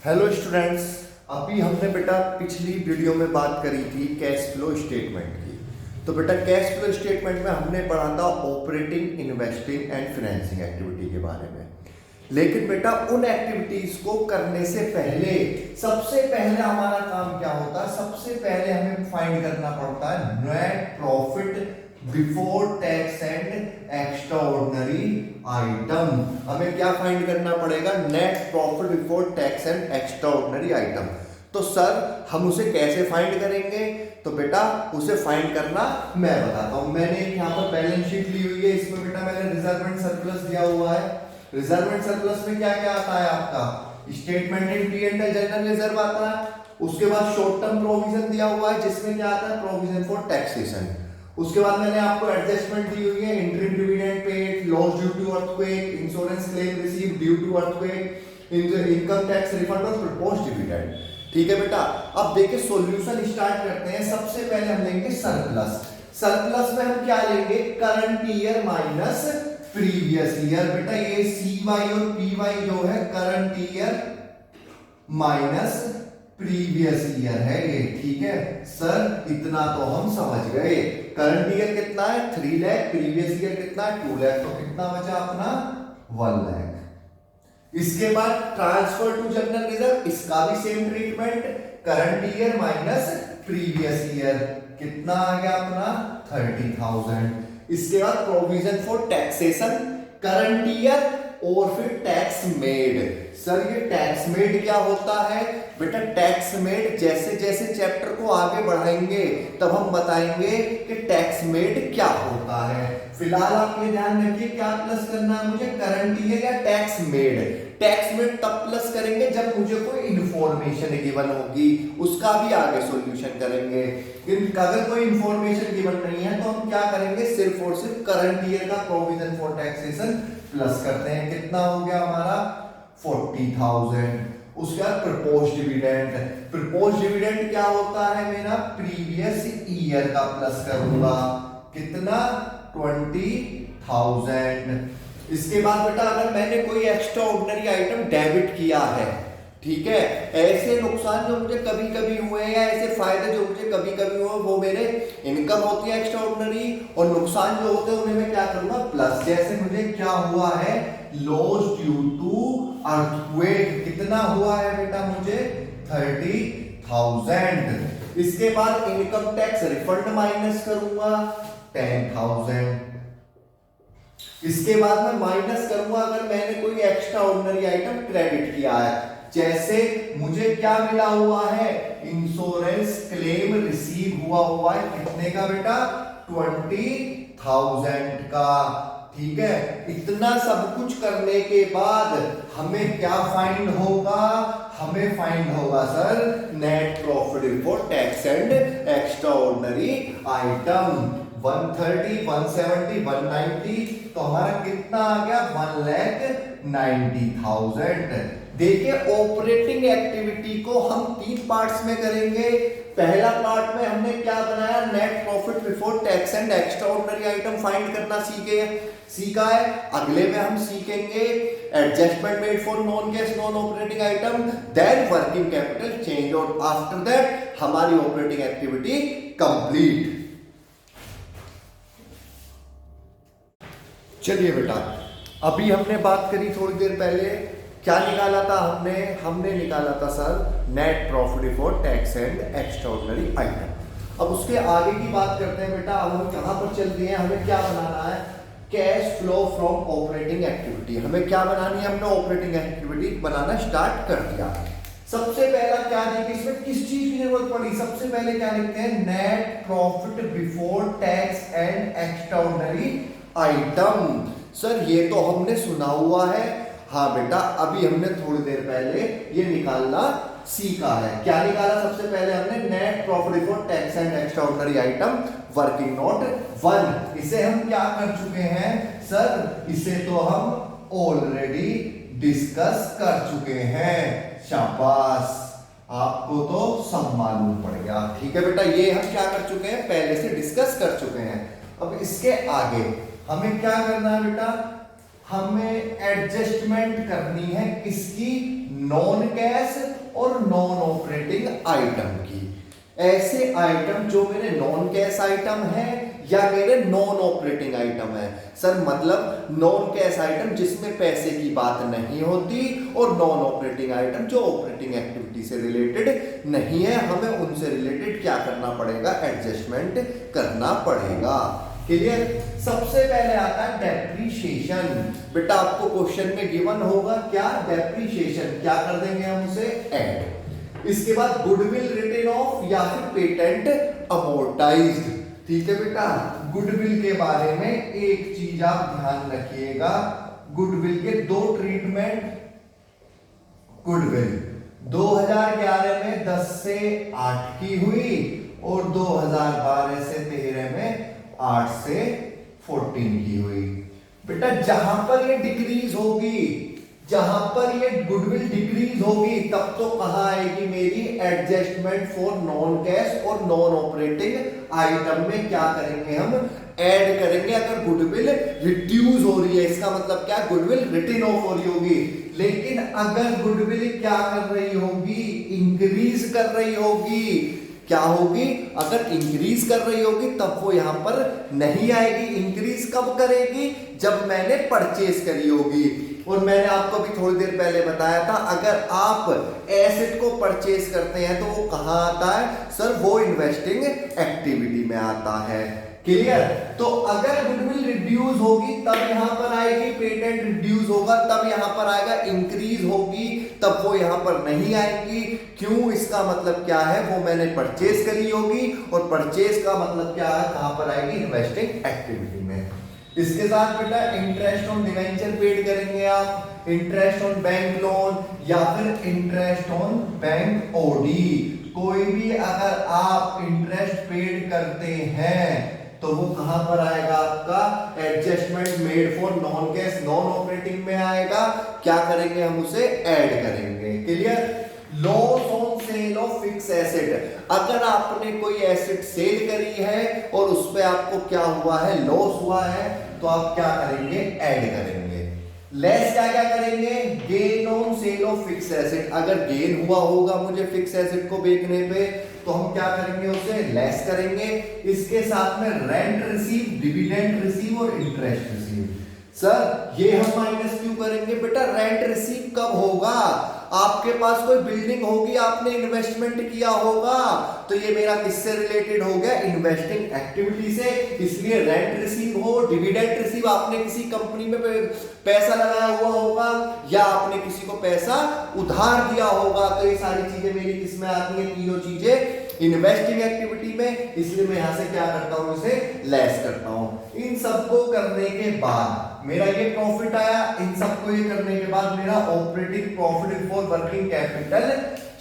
Hello students. अभी हमने बेटा पिछली वीडियो में बात करी थी कैश फ्लो स्टेटमेंट की। तो बेटा कैश फ्लो स्टेटमेंट में हमने पढ़ा था operating, investing and financing activity के बारे में। लेकिन बेटा उन एक्टिविटीज को करने से पहले सबसे पहले हमारा काम क्या होता है? सबसे पहले हमें फाइंड करना पड़ता है net profit before tax and extraordinary item. हमें क्या फाइंड करना पड़ेगा? Net profit before tax and extraordinary item. तो सर हम उसे कैसे फाइंड करेंगे? तो बेटा उसे फाइंड करना मैं बताता हूं। मैंने यहाँ पर बैलेंस शीट ली हुई है, इसमें बेटा मैंने रिजर्व एंड सरप्लस दिया हुआ है। रिजर्व एंड सरप्लस में क्या क्या आता है आपका? Statement in P and L general reserve आता है। उसके बाद शॉर्ट टर्म प्रोविजन दिया हुआ है जिसमें क्या आता है? Provision for taxation. उसके बाद मैंने आपको एडजस्टमेंट दी हुई है, interim dividend paid, loss due to earthquake, insurance claim receive due to earthquake, income tax refund और प्रपोज्ड डिविडेंड। ठीक है बेटा, अब देखिए सॉल्यूशन स्टार्ट करते हैं। सबसे पहले हम लेंगे सरप्लस। सरप्लस में हम क्या लेंगे? Current year minus previous year. बेटा ये CY और PY जो है current year minus previous year है ये। ठीक है सर, इतना तो हम समझ गए। करंट ईयर कितना है? 3 लाख। प्रीवियस ईयर कितना है? 2 लाख। तो कितना बचा अपना? 1 लाख। इसके बाद ट्रांसफर टू जनरल रिजर्व, इसका भी same treatment. Current year minus previous year कितना आ गया अपना? 30,000। इसके बाद provision for taxation, current year और फिर टैक्स मेड। सर ये टैक्स मेड क्या होता है? बेटा टैक्स मेड जैसे जैसे चैप्टर को आगे बढ़ाएंगे तब हम बताएंगे कि टैक्स मेड क्या होता है। फिलहाल आप ये ध्यान रखिए क्या प्लस करना है मुझे? करंट ईयर या टैक्स मेड। टैक्स मेड तब प्लस करेंगे जब मुझे कोई इंफॉर्मेशन गिवन होगी, उसका भी आगे सॉल्यूशन करेंगे। अगर कोई इंफॉर्मेशन गिवन नहीं है तो हम क्या करेंगे? सिर्फ और सिर्फ करंट ईयर का प्रोविजन फॉर टैक्सेशन प्लस करते हैं। कितना हो गया हमारा? 40,000। उसके बाद प्रपोज्ड डिविडेंड। प्रपोज्ड डिविडेंड क्या होता है मेरा? प्रीवियस ईयर का प्लस करूंगा। कितना? 20,000। इसके बाद बेटा अगर मैंने कोई एक्स्ट्रा ऑर्डिनरी आइटम डेबिट किया है, ठीक है, ऐसे नुकसान जो मुझे कभी कभी हुए या ऐसे फायदे जो मुझे कभी कभी हुए वो मेरे इनकम होती है एक्स्ट्रा ऑर्डिनरी, और नुकसान जो होते हैं उन्हें मैं क्या करूंगा? प्लस। जैसे मुझे क्या हुआ है? Loss due to earthquake. कितना हुआ है बेटा मुझे? 30,000। इसके बाद इनकम टैक्स रिफंड माइनस करूंगा 10,000। इसके बाद मैं माइनस करूंगा अगर मैंने कोई एक्स्ट्रा ऑर्डिनरी आइटम क्रेडिट किया है। जैसे मुझे क्या मिला हुआ है? इंश्योरेंस क्लेम रिसीव हुआ है। कितने का बेटा? 20,000 का। ठीक है, इतना सब कुछ करने के बाद हमें क्या फाइंड होगा? हमें फाइंड होगा sir net profit before tax and extraordinary item. 130, 170, 190, तो हमारा कितना आ गया? 1,90,000। देखिए ऑपरेटिंग एक्टिविटी को हम 3 पार्ट्स में करेंगे। पहला पार्ट में हमने क्या बनाया? Net profit before tax and extraordinary item find करना सीखा है। अगले में हम सीखेंगे adjustment made for non cash non operating item, then working capital change, और आफ्टर दैट हमारी ऑपरेटिंग एक्टिविटी कंप्लीट। चलिए बेटा, अभी हमने बात करी थोड़ी देर पहले, क्या निकाला था हमने निकाला था sir net profit before tax and extraordinary item. अब उसके आगे की बात करते हैं बेटा। अब हम कहां पर चल रहे हैं? हमें क्या बनाना है? Cash flow from operating activity. हमें क्या बनानी है? हमने ऑपरेटिंग एक्टिविटी बनाना स्टार्ट कर दिया। सबसे पहला क्या देखिए इसमें किस चीज की जरूरत पड़ी? सबसे पहले क्या लिखते हैं? Net profit before tax and extraordinary item. Sir ये तो हमने सुना हुआ है। हाँ बेटा, अभी हमने थोड़ी देर पहले ये निकालना सीखा है। क्या निकाला? सबसे पहले हमने net profit before tax and extraordinary item working note 1। इसे हम क्या कर चुके हैं सर? इसे तो हम ऑलरेडी डिस्कस कर चुके हैं। शाबाश, आपको तो सब मालूम पड़ गया। ठीक है बेटा, ये हम क्या कर चुके हैं? पहले से डिस्कस कर चुके हैं। अब इसके आगे हमें क्या करना है बेटा? हमें एडजस्टमेंट करनी है किसकी, नॉन कैश और नॉन ऑपरेटिंग आइटम की। ऐसे आइटम जो मेरे नॉन कैश आइटम है या मेरे नॉन ऑपरेटिंग आइटम है। सर मतलब नॉन कैश आइटम जिसमें पैसे की बात नहीं होती और नॉन ऑपरेटिंग आइटम जो ऑपरेटिंग एक्टिविटी से रिलेटेड नहीं है, हमें उनसे रिलेटेड क्या करना पड़ेगा, एडजस्टमेंट करना पड़ेगा। क्लियर। सबसे पहले आता है डेप्रीशिएशन। बेटा आपको क्वेश्चन में गिवन होगा क्या, डेप्रीशिएशन, क्या कर देंगे हम उसे, ऐड। इसके बाद गुडविल रिटन ऑफ या फिर पेटेंट अमोर्टाइज्ड। ठीक है बेटा, गुडविल के बारे में एक चीज आप ध्यान रखिएगा, गुडविल के दो ट्रीटमेंट। गुडविल 2011 में 10 से 8 की हुई और 2012 से 13 में 8 से 14 की हुई। बेटा जहां पर ये डिक्रीज होगी, जहां पर ये गुडविल डिक्रीज होगी, तब तो कहां आएगी मेरी, एडजस्टमेंट फॉर नॉन कैश और नॉन ऑपरेटिंग आइटम में क्या करेंगे हम, ऐड करेंगे। अगर गुडविल रिड्यूस हो रही है इसका मतलब क्या, गुडविल रिटन ऑफ हो रही होगी। लेकिन अगर गुडविल क्या कर रही होगी, इंक्रीज कर रही होगी, क्या होगी, अगर इंक्रीज कर रही होगी तब वो यहां पर नहीं आएगी। इंक्रीज कब करेगी, जब मैंने परचेज करी होगी। और मैंने आपको भी थोड़ी देर पहले बताया था, अगर आप एसेट को परचेज करते हैं तो वो कहां आता है, सर वो इन्वेस्टिंग एक्टिविटी में आता है। क्लियर। तो अगर गुडविल रिड्यूस होगी तब यहां पर आएगी, पेटेंट रिड्यूस होगा तब यहां पर आएगा, इंक्रीज होगी तब वो यहां पर नहीं आएंगी। क्यों, इसका मतलब क्या है, वो मैंने परचेज करी होगी और परचेज का मतलब क्या है, कहां पर आएगी, इन्वेस्टिंग एक्टिविटी में। इसके साथ बेटा इंटरेस्ट ऑन डिवेंचर पेड करेंगे आप, इंटरेस्ट ऑन बैंक लोन या फिर इंटरेस्ट ऑन बैंक ओडी। कोई भी अगर आप इंटरेस्ट पेड करते हैं तो वो कहां पर आएगा, आपका adjustment made for non cash non operating में आएगा। क्या करेंगे हम उसे, ऐड करेंगे। Clear. Loss on sale of fix asset, अगर आपने कोई एसेट सेल करी है और उस पे आपको क्या हुआ है, लॉस हुआ है, तो आप क्या करेंगे, ऐड करेंगे। लेस क्या क्या करेंगे, gain on sale of fix asset, अगर गेन हुआ होगा मुझे फिक्स एसेट को बेचने पे तो हम क्या करेंगे, उसे लेस करेंगे। इसके साथ में रेंट रिसीव, डिविडेंड रिसीव और इंटरेस्ट रिसीव। सर ये हम माइनस क्यों करेंगे, बेटा रेंट रिसीव कब होगा, आपके पास कोई बिल्डिंग होगी, आपने इन्वेस्टमेंट किया होगा, तो ये मेरा किससे रिलेटेड हो गया, इन्वेस्टिंग एक्टिविटी से, इसलिए रेंट रिसीव हो, डिविडेंड रिसीव, आपने किसी कंपनी में पैसा लगाया हुआ होगा या आपने किसी को पैसा उधार दिया होगा, तो ये सारी चीजें मेरी किसमें आती हैं, तीनों चीजें इन्वेस्टिंग एक्टिविटी में। इसलिए मैं यहां से क्या करता हूं, इसे लेस करता हूं। इन सबको करने के बाद मेरा ये प्रॉफिट आया, इन सबको ये करने के बाद मेरा operating profit before working capital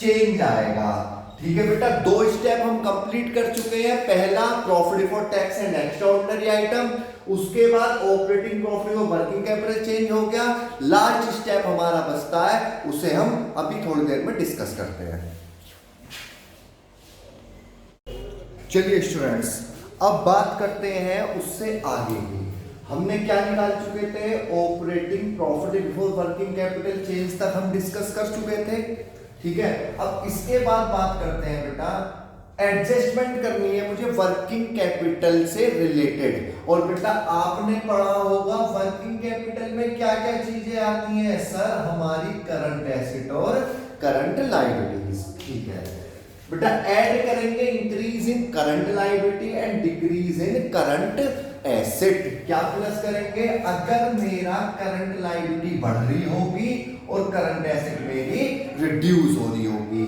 change आएगा। ठीक है बेटा, दो स्टेप हम कंप्लीट कर चुके हैं। पहला profit before tax and extraordinary item, उसके बाद operating profit before working capital change हो गया। लास्ट स्टेप हमारा बचता है, उसे हम अभी थोड़ी देर में डिस्कस करते हैं। चलिए स्टूडेंट्स, अब बात करते हैं उससे आगे की। हमने क्या निकाल चुके थे, operating profit before working capital change तक हम डिस्कस कर चुके थे। ठीक है, अब इसके बाद बात करते हैं बेटा, एडजस्टमेंट करनी है मुझे वर्किंग कैपिटल से रिलेटेड। और बेटा आपने पढ़ा होगा वर्किंग कैपिटल में क्या क्या चीजें आती हैं, सर हमारी करंट एसेट और करंट लायबिलिटीज। ठीक है बेटा, ऐड करेंगे increase in current liability and decrease in current asset. क्या प्लस करेंगे, अगर मेरा करंट लायबिलिटी बढ़ रही होगी और करंट एसेट मेरी रिड्यूस हो रही होगी।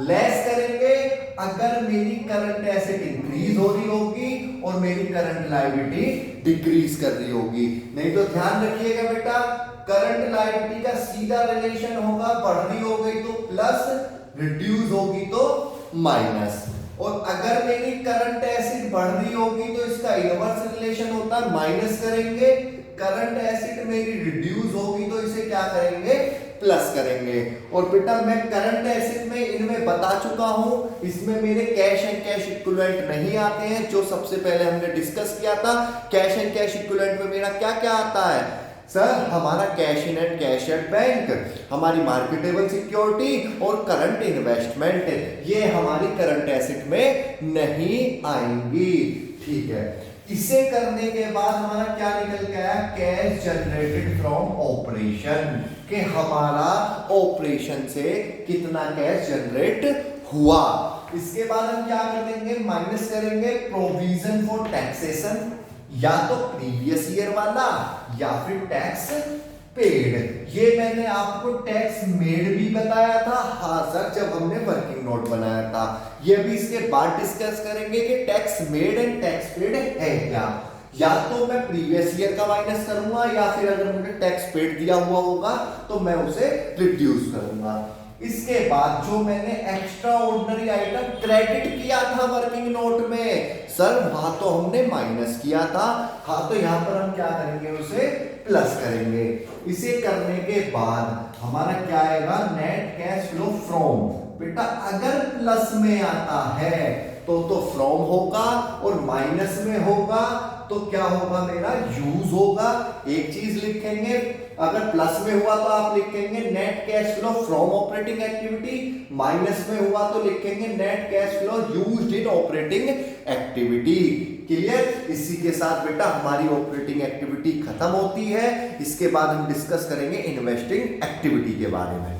लेस करेंगे अगर मेरी करंट एसेट इंक्रीज हो रही होगी और मेरी करंट लायबिलिटी डिक्रीज कर रही होगी। नहीं तो ध्यान रखिएगा बेटा, करंट लायबिलिटी का सीधा रिलेशन होगा, बढ़ रही हो गई तो प्लस, रिड्यूस होगी तो माइनस। और अगर मेरी करंट एसेट बढ़ रही होगी तो इसका इनवर्स रिलेशन होता है, माइनस करेंगे। करंट एसेट मेरी रिड्यूस होगी तो इसे क्या करेंगे, प्लस करेंगे। और बेटा मैं करंट एसेट में इनमें बता चुका हूं, इसमें मेरे कैश एंड कैश इक्विवेलेंट नहीं आते हैं, जो सबसे पहले हमने डिस्कस किया था। कैश एंड कैश इक्विवेलेंट में मेरा क्या क्या आता है, सर हमारा cash in and cash at bank, हमारी मार्केटेबल सिक्योरिटी और करंट इन्वेस्टमेंट ये हमारी करंट एसेट में नहीं आएंगी। ठीक है, इसे करने के बाद हमारा क्या निकल के आया, कैश जनरेटेड फ्रॉम ऑपरेशन, कि हमारा ऑपरेशन से कितना कैश जनरेट हुआ। इसके बाद हम क्या कर देंगे, माइनस करेंगे प्रोविजन फॉर टैक्सेशन, या तो प्रीवियस ईयर वाला या फिर टैक्स पेड। ये मैंने आपको टैक्स मेड भी बताया था, हाँ सर, जब हमने वर्किंग नोट बनाया था। ये भी इसके बाद डिस्कस करेंगे कि tax made and tax paid है क्या। या तो मैं प्रीवियस ईयर का माइनस करूंगा, या फिर अगर मुझे टैक्स पेड दिया हुआ होगा तो मैं उसे रिड्यूस करूंगा। इसके बाद जो मैंने एक्स्ट्रा ऑर्डिनरी आइटम क्रेडिट किया था वर्किंग नोट में, सर वहां तो हमने माइनस किया था, हाँ तो यहां पर हम क्या करेंगे, उसे प्लस करेंगे। इसे करने के बाद हमारा क्या आएगा, नेट कैश फ्लो फ्रॉम। बेटा अगर प्लस में आता है तो फ्रॉम होगा, और माइनस में होगा तो क्या होगा, मेरा यूज होगा। एक चीज लिखेंगे, अगर प्लस में हुआ तो आप लिखेंगे net cash flow from operating activity, minus में हुआ तो लिखेंगे net cash flow used in operating activity. Clear. इसी के साथ बेटा हमारी ऑपरेटिंग एक्टिविटी खत्म होती है। इसके बाद हम डिस्कस करेंगे इन्वेस्टिंग एक्टिविटी के बारे में।